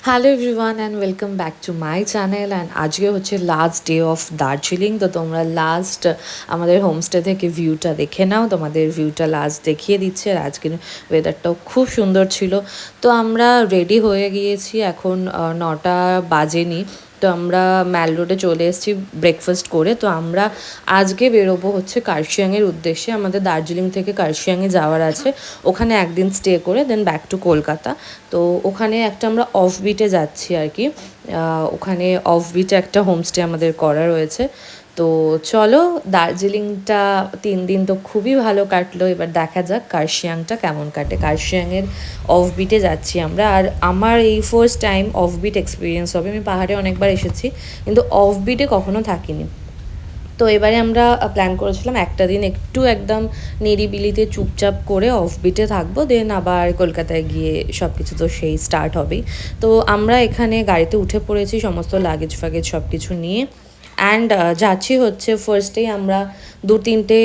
Hello everyone and welcome back to my channel. And আজকে হচ্ছে last day of Darjeeling. তো তোমরা লাস্ট আমাদের হোমস্টে থেকে ভিউটা দেখে নাও, তোমাদের ভিউটা লাস্ট দেখিয়ে দিচ্ছে। আর আজকের ওয়েদারটাও খুব সুন্দর ছিল। তো আমরা রেডি হয়ে গিয়েছি, এখন 9টা বাজেনি। তো আমরা ম্যাল রোডে চলে এসেছি ব্রেকফাস্ট করে। তো আমরা আজকে বেরোবো হচ্ছে কার্শিয়াংয়ের উদ্দেশ্যে। আমাদের দার্জিলিং থেকে কার্শিয়াংয়ে যাওয়ার আছে, ওখানে একদিন স্টে করে দেন ব্যাক টু কলকাতা। তো ওখানে একটা আমরা অফ বিটে যাচ্ছি আর কি। ওখানে অফ বিটে একটা হোমস্টে আমাদের করা রয়েছে। তো চলো, দার্জিলিংটা 3 দিন তো খুবই ভালো কাটলো, এবার দেখা যাক কার্শিয়াংটা কেমন কাটে। কার্শিয়াংয়ের অফ বিটে যাচ্ছি আমরা। আর আমার এই first time offbeat experience হবে। আমি পাহাড়ে অনেকবার এসেছি কিন্তু অফ বিটে কখনো থাকিনি। তো এবারে আমরা প্ল্যান করেছিলাম একটা দিন একটু একদম নিরিবিলিতে চুপচাপ করে অফবিটে থাকবো, দেন আবার কলকাতায় গিয়ে সব কিছু তো সেই স্টার্ট হবেই। তো আমরা এখানে গাড়িতে উঠে পড়েছি সমস্ত লাগেজ ফাগেজ সব কিছু নিয়ে। অ্যান্ড যাচ্ছি হচ্ছে ফার্স্টেই আমরা 2-3টে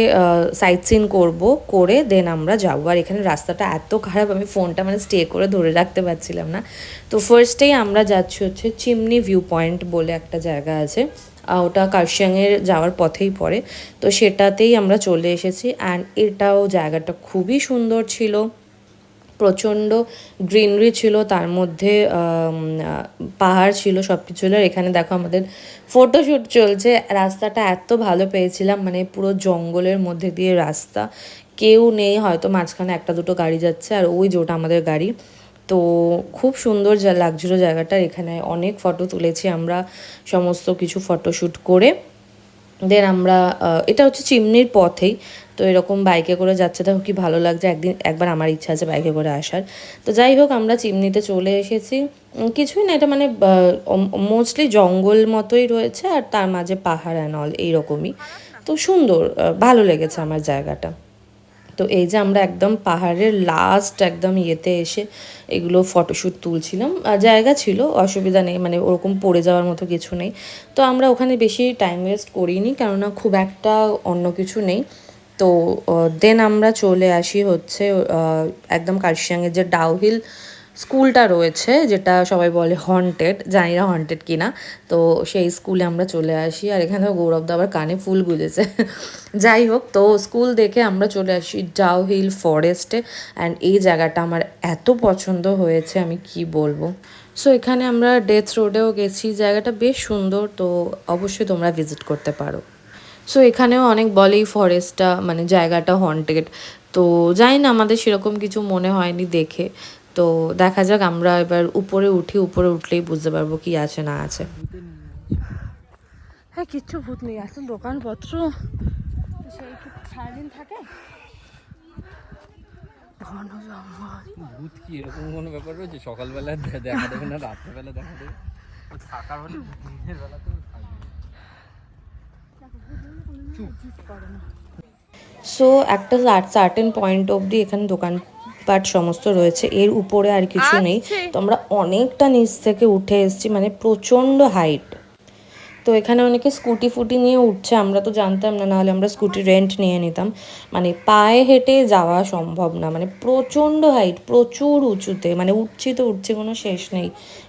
সাইট সিন করবো, করে দেন আমরা যাবো। আর এখানে রাস্তাটা এত খারাপ, আমি ফোনটা মানে স্টে করে ধরে রাখতে পারছিলাম না। তো ফার্স্টেই আমরা যাচ্ছি হচ্ছে চিমনি ভিউ পয়েন্ট বলে একটা জায়গা আছে, ওটা কার্শিয়াংয়ের যাওয়ার পথেই পড়ে। তো সেটাতেই আমরা চলে এসেছি। অ্যান্ড এটাও জায়গাটা খুবই সুন্দর ছিল, প্রচণ্ড গ্রিনারি ছিল, তার মধ্যে পাহাড় ছিল, সব কিছু ছিল। আর এখানে দেখো আমাদের ফটোশ্যুট চলছে। রাস্তাটা এত ভালো পেয়েছিলাম, মানে পুরো জঙ্গলের মধ্যে দিয়ে রাস্তা, কেউ নেই, হয়তো মাঝখানে একটা দুটো গাড়ি যাচ্ছে, আর ওই যে ওটা আমাদের গাড়ি। তো খুব সুন্দর লাগছিল জায়গাটা। এখানে অনেক ফটো তুলেছি আমরা, সমস্ত কিছু ফটোশ্যুট করে দেন আমরা এটা হচ্ছে চিমনির পথেই। তো এরকম বাইকে করে যাচ্ছে, দেখো কি ভালো লাগছে। একবার আমার ইচ্ছা আছে বাইকে করে আসার। তো যাই হোক, আমরা চিমনিতে চলে এসেছি। কিছুই না, এটা মানে মোস্টলি জঙ্গল মতোই রয়েছে, আর তার মাঝে পাহাড় অ্যান্ড অল এইরকমই। তো সুন্দর, ভালো লেগেছে আমার জায়গাটা। তো এই যে আমরা একদম পাহাড়ের লাস্ট একদম ইয়েতে এসে এগুলো ফটোশ্যুট তুলছিলাম। জায়গা ছিল, অসুবিধা নেই, মানে ওরকম পড়ে যাওয়ার মতো কিছু নেই। তো আমরা ওখানে বেশি টাইম ওয়েস্ট করিনি, কেননা খুব একটা অন্য কিছু নেই। তো দেন আমরা চলে আসি হচ্ছে একদম কার্শিয়াংয়ের যে ডাউহিল স্কুলটা রয়েছে, যেটা সবাই বলে হন্টেড, জানি না হন্টেড কিনা। তো সেই স্কুলে আমরা চলে আসি। আর এখানে গৌরবদা আবার কানে ফুল গুঁজেছে। যাই হোক, তো স্কুল দেখে আমরা চলে আসি ডাউহিল ফরেস্টে। অ্যান্ড এই জায়গাটা আমার এত পছন্দ হয়েছে, আমি কি বলবো। সো এখানে আমরা ডেথ রোডেও গেছি, জায়গাটা বেশ সুন্দর। তো অবশ্যই তোমরা ভিজিট করতে পারো। সো এখানেও অনেক বলেই ফরেস্টটা মানে জায়গাটা হন্টেড। তো জানি না, আমাদের সেরকম কিছু মনে হয়নি দেখে। তো দেখা যাক, আমরা এবার উপরে উঠি, উপরে উঠলেই বুঝতে পারবো কি আছে না আছে। হ্যাঁ, কিচ্ছু ভূত নেই, আসলে দোকানপত্র সেই কি সারাদিন থাকে। ঘন জঙ্গল, ভূত কি এরকম কোনো ব্যাপার রয়েছে? সকালবেলা দেখা দেবে না, রাত্রেবেলা দেখা দেবে, থাকার হলে দিনের বেলাতেও থাকবে। সো একটা সার্টেন পয়েন্ট অবধি এখানে দোকানপাট সমস্ত রয়েছে, এর উপরে আর কিছু নেই। তো আমরা অনেকটা নিচ থেকে উঠে এসেছি, মানে প্রচণ্ড হাইট। তো এখানে অনেকে স্কুটি ফুটি নিয়ে উঠছে, আমরা তো জানতাম না, নাহলে আমরা স্কুটি রেন্ট নিয়ে নিতাম। মানে পায়ে হেঁটে যাওয়া সম্ভব না, মানে প্রচণ্ড হাইট, প্রচুর উঁচুতে, মানে উঠছি তো উঠছি, কোনো শেষ নেই।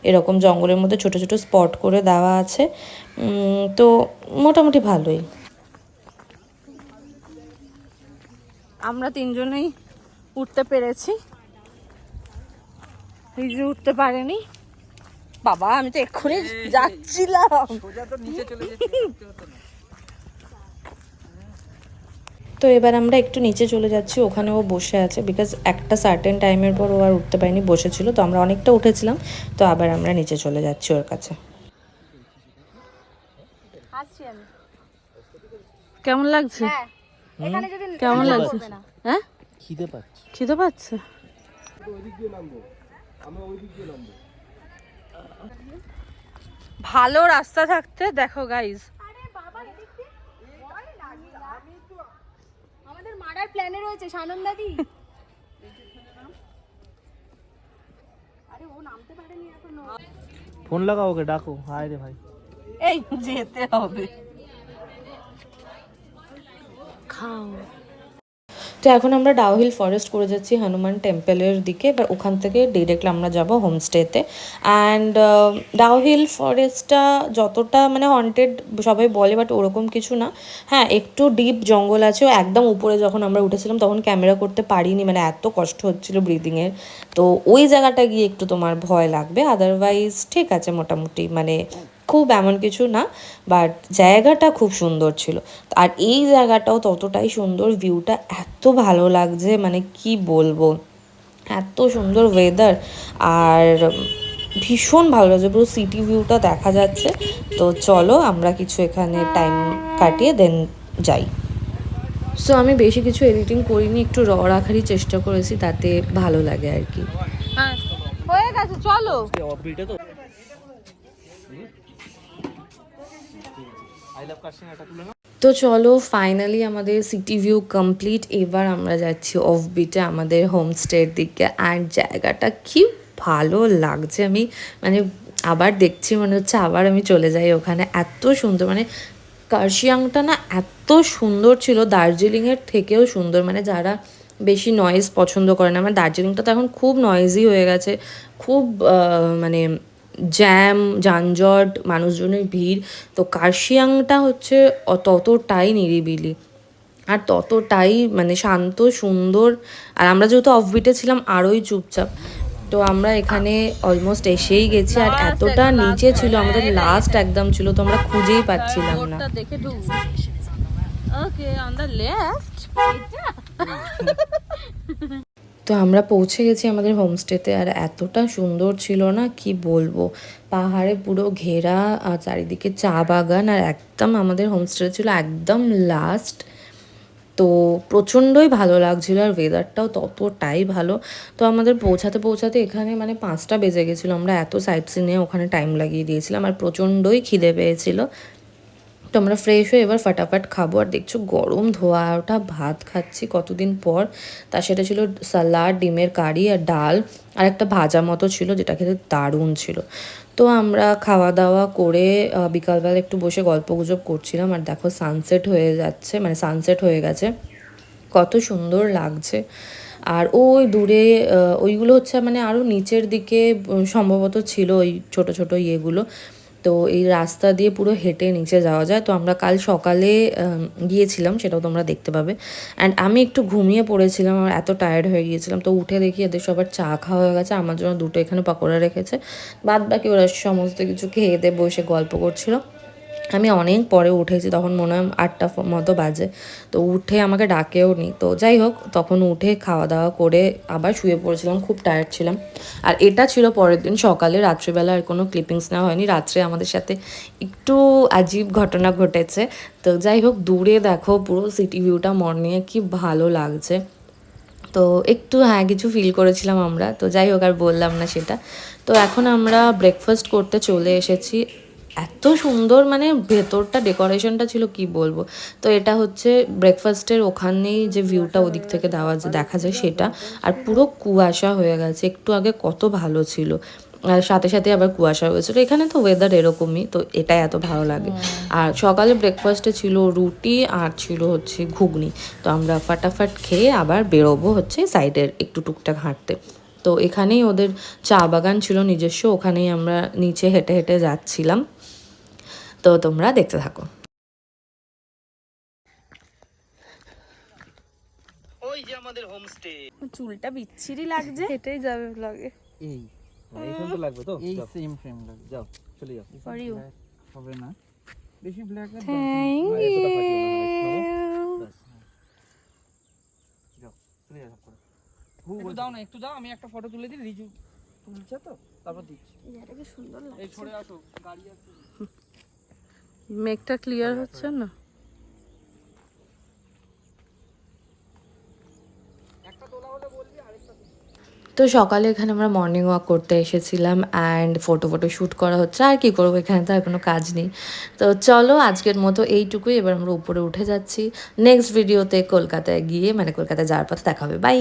এরকম জঙ্গলের মধ্যে ছোট ছোট স্পট করে দেওয়া আছে। তো মোটামুটি ভালোই। আমরা তিনজনেই উঠতে পেরেছি, রিজু উঠতে পারেনি। বাবা, আমি তো এক্ষুনি যাচ্ছিলাম। তো এবার আমরা একটু নিচে চলে যাচ্ছি, ওখানে ও বসে আছে, বিকজ একটা সার্টেন টাইমের পর ও আর উঠতে পারিনি, বসেছিল। তো আমরা অনেকটা উঠেছিলাম, তো আবার আমরা নিচে চলে যাচ্ছি ওর কাছে। কেমন লাগছে? কেমন লাগছে? হ্যাঁ, খিদে পাচ্ছে। ভালো রাস্তা থাকতে দেখো গাইজ, আমাদের মারার প্ল্যানে রয়েছে সানন দাদি। আরে ও নামতে পারেনি এখনো। ফোন লাগাও, ওকে ডাকো। হায় রে ভাই, এই যেতে হবে, খাও। তো এখন আমরা ডাউহিল ফরেস্ট করে যাচ্ছি হনুমান টেম্পলের দিকে, এবার ওখান থেকে ডিরেক্টলি আমরা যাব হোমস্টেতে। অ্যান্ড ডাউহিল ফরেস্টটা যতটা মানে হন্টেড সবাই বলে, বাট ওরকম কিছু না। হ্যাঁ, একটু ডিপ জঙ্গল আছে, একদম উপরে যখন আমরা উঠেছিলাম তখন ক্যামেরা করতে পারিনি, মানে এত কষ্ট হচ্ছিল ব্রিদিংয়ের। তো ওই জায়গাটা গিয়ে একটু তোমার ভয় লাগবে, আদারওয়াইজ ঠিক আছে মোটামুটি, মানে খুব এমন কিছু না, বাট জায়গাটা খুব সুন্দর ছিল। আর এই জায়গাটাও ততটাই সুন্দর, ভিউটা এত ভালো লাগছে মানে কি বলবো, এত সুন্দর ওয়েদার আর ভীষণ ভালো লাগছে, পুরো সিটি ভিউটা দেখা যাচ্ছে। তো চলো আমরা কিছু এখানে টাইম কাটিয়ে দেন যাই। সো আমি বেশি কিছু এডিটিং করিনি, একটু র রাখারই চেষ্টা করেছি, তাতে ভালো লাগে আর কি। হ্যাঁ হয়ে গেছে, চলো। অফবিটে তো আই লাভ কাশিং এটা তুলে না। তো চলো ফাইনালি আমাদের সিটি ভিউ কমপ্লিট, এবার আমরা যাচ্ছি অফ বিটে আমাদের হোমস্টের দিকে। অ্যান্ড জায়গাটা কি ভালো লাগছে, আমি মানে আবার দেখছি মনে হচ্ছে আবার আমি চলে যাই ওখানে, এত সুন্দর। মানে কার্শিয়াংটা না এত সুন্দর ছিল, দার্জিলিংয়ের থেকেও সুন্দর। মানে যারা বেশি নয়েজ পছন্দ করে না, মানে দার্জিলিংটা তো এখন খুব নয়েজি হয়ে গেছে, খুব মানে জ্যাম যানজট, মানুষজনের ভিড়। তো কার্শিয়াংটা হচ্ছে ততটাই নিরিবিলি আর ততটাই মানে শান্ত সুন্দর। আর আমরা যেহেতু অফবিটে ছিলাম আরোই চুপচাপ। তো আমরা এখানে অলমোস্ট এসেই গেছি, আর এতটা নিচে ছিল, আমাদের লাস্ট একদম ছিল, তো আমরা খুঁজেই পাচ্ছিলাম না। মোড়টা দেখে ঢুক। ওকে, অন দ্য লেফট। তো আমরা পৌঁছে গেছি আমাদের হোমস্টেতে, আর এতটা সুন্দর ছিল না কি বলবো, পাহাড়ে পুরো ঘেরা আর চারিদিকে চা বাগান, আর একদম আমাদের হোমস্টে ছিল একদম লাস্ট। তো প্রচণ্ডই ভালো লাগছিল, আর ওয়েদারটাও ততটাই ভালো। তো আমাদের পৌঁছাতে পৌঁছাতে এখানে মানে 5টা বেজে গেছিলো, আমরা এত সাইট সিন নিয়ে ওখানে টাইম লাগিয়ে দিয়েছিলাম, আর প্রচণ্ডই খিদে পেয়েছিলো। তো আমরা ফ্রেশ হয়ে এবার ফাটাফাট খাবো। আর দেখছো গরম ধোয়া ওটা ভাত খাচ্ছি কতদিন পর, তার সেটা ছিল সালাড, ডিমের কারি আর ডাল, আর একটা ভাজা মতো ছিল যেটা খেতে দারুণ ছিল। তো আমরা খাওয়া দাওয়া করে বিকালবেলা একটু বসে গল্প গুজব করছিলাম, আর দেখো সানসেট হয়ে যাচ্ছে, মানে সানসেট হয়ে গেছে, কত সুন্দর লাগছে। আর ওই দূরে ওইগুলো হচ্ছে মানে আরও নিচের দিকে সম্ভবত ছিল ওই ছোট ছোট ইয়েগুলো। তো এই রাস্তা দিয়ে পুরো হেঁটে নিচে যাওয়া যায়। তো আমরা কাল সকালে গিয়েছিলাম, সেটাও তোমরা দেখতে পাবে। অ্যান্ড আমি একটু ঘুমিয়ে পড়েছিলাম, আর এত টায়ার্ড হয়ে গিয়েছিলাম। তো উঠে দেখি এদের সবার চা খাওয়া হয়ে গেছে, আমার জন্য 2টো এখানে পকোড়া রেখেছে, বাদ বাকি ওরা সমস্ত কিছু খেয়ে দিয়ে বসে গল্প করছিল। আমি অনেক পরে উঠেছি, তখন মনে হয় 8টা মতো বাজে। তো উঠে আমাকে ডাকেও নি। তো যাই হোক, তখন উঠে খাওয়া দাওয়া করে আবার শুয়ে পড়েছিলাম, খুব টায়ার্ড ছিলাম। আর এটা ছিল পরের দিন সকালে, রাত্রিবেলা আর কোনো ক্লিপিংস নেওয়া হয়নি। রাত্রে আমাদের সাথে একটু আজীব ঘটনা ঘটেছে। তো যাই হোক, দূরে দেখো পুরো সিটি ভিউটা মর্নিংয়ে কি ভালো লাগছে। তো একটু হ্যাঁ কিছু ফিল করেছিলাম আমরা, তো যাই হোক আর বললাম না সেটা। তো এখন আমরা ব্রেকফাস্ট করতে চলে এসেছি, এত সুন্দর মানে ভেতরটা ডেকোরেশনটা ছিল কি বলবো। তো এটা হচ্ছে ব্রেকফাস্টের ওখানেই যে ভিউটা ওদিক থেকে দেখা যায় সেটা, আর পুরো কুয়াশা হয়ে গেছে, একটু আগে কত ভালো ছিল, আর সাথে সাথে আবার কুয়াশা হয়েছে। তো এখানে তো ওয়েদার এরকমই, তো এটাই এত ভালো লাগে। আর সকালে ব্রেকফাস্টে ছিল রুটি আর ছিল হচ্ছে ঘুগনি। তো আমরা ফাটাফাট খেয়ে আবার বেরোবো হচ্ছে সাইডের একটু টুকটাক হাঁটতে। তো এখানেই ওদের চা বাগান ছিল নিজস্ব, ওখানেই আমরা নিচে হেঁটে হেঁটে যাচ্ছিলাম। তো তোমরা দেখতে থাকো। ওই যে আমাদের হোমস্টে। চুলটা বিচ্ছিরি লাগছে, হেঁটেই যাবে ব্লগে। এই এইখান তো লাগবে তো, এই যাও। সেম ফ্রেম লাগবে। যাও চলে যাও। For you. হবে না বেশি ব্ল্যাক থ্যাংক এতটা ফাটিও না, ইউ। ব্যাস। যাও চলে যাও করে। একটু দাও না, একটু দাও, আমি একটা ফটো তুলে দিই। রিজু তুলছে তো, তারপর দিচ্ছি। এটাকে সুন্দর লাগে। এই ছড়ে আসো, গাড়ি আছে। মেঘটা ক্লিয়ার হচ্ছে না। তো সকালে এখানে আমরা মর্নিং ওয়াক করতে এসেছিলাম, অ্যান্ড ফটো শ্যুট করা হচ্ছে। আর কি করবো, এখানে তো আর কোনো কাজ নেই। তো চলো আজকের মতো এইটুকুই, এবার আমরা উপরে উঠে যাচ্ছি। নেক্সট ভিডিওতে কলকাতায় গিয়ে মানে কলকাতায় যাওয়ার পথে দেখা হবে। বাই।